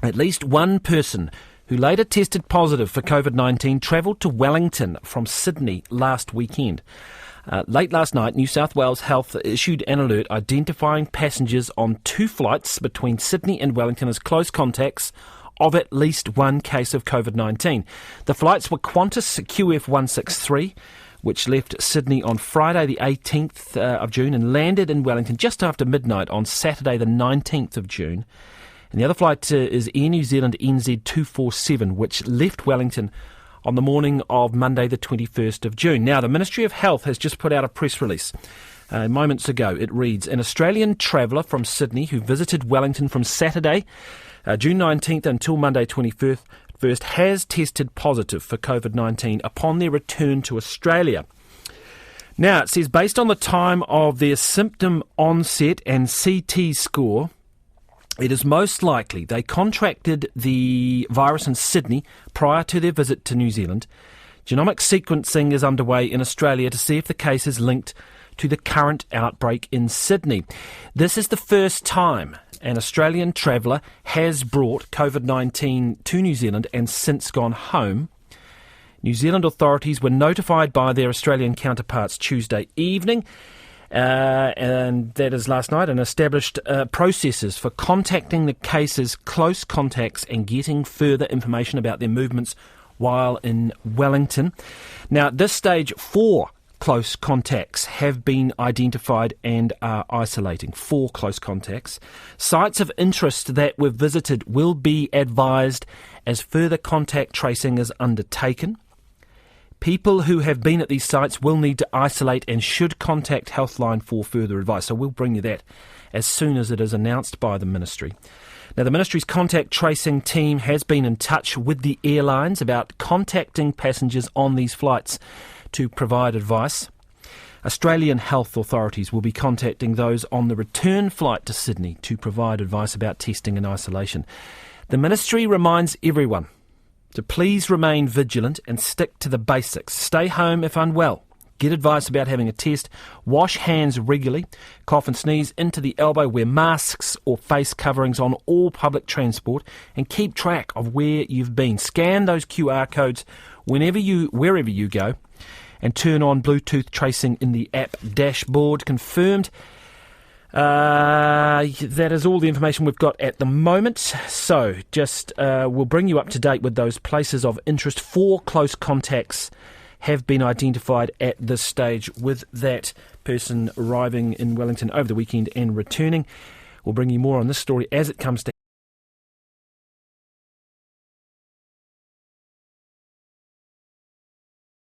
At least one person who later tested positive for COVID-19 travelled to Wellington from Sydney last weekend. Late last night, New South Wales Health issued an alert identifying passengers on 2 flights between Sydney and Wellington as close contacts of at least one case of COVID-19. The flights were Qantas QF163, which left Sydney on Friday the 18th of June and landed in Wellington just after midnight on Saturday the 19th of June. And the other flight is Air New Zealand NZ247, which left Wellington on the morning of Monday the 21st of June. Now, the Ministry of Health has just put out a press release moments ago. It reads, an Australian traveller from Sydney who visited Wellington from Saturday, June 19th until Monday 21st, has tested positive for COVID-19 upon their return to Australia. Now, it says based on the time of their symptom onset and CT score, it is most likely they contracted the virus in Sydney prior to their visit to New Zealand. Genomic sequencing is underway in Australia to see if the case is linked to the current outbreak in Sydney. This is the first time an Australian traveller has brought COVID-19 to New Zealand and since gone home. New Zealand authorities were notified by their Australian counterparts Tuesday evening, and that is last night, and established processes for contacting the case's close contacts and getting further information about their movements while in Wellington. Now, at this stage, 4 close contacts have been identified and are isolating. 4 close contacts. Sites of interest that were visited will be advised as further contact tracing is undertaken. People who have been at these sites will need to isolate and should contact Healthline for further advice. So we'll bring you that as soon as it is announced by the Ministry. Now, the Ministry's contact tracing team has been in touch with the airlines about contacting passengers on these flights to provide advice. Australian health authorities will be contacting those on the return flight to Sydney to provide advice about testing and isolation. The Ministry reminds everyone to please remain vigilant and stick to the basics. Stay home if unwell. Get advice about having a test. Wash hands regularly. Cough and sneeze into the elbow. Wear masks or face coverings on all public transport. And keep track of where you've been. Scan those QR codes wherever you go. And turn on Bluetooth tracing in the app dashboard. Confirmed. That is all the information we've got at the moment. So just we'll bring you up to date with those places of interest. 4 close contacts have been identified at this stage, with that person arriving in Wellington over the weekend and returning. We'll bring you more on this story as it comes to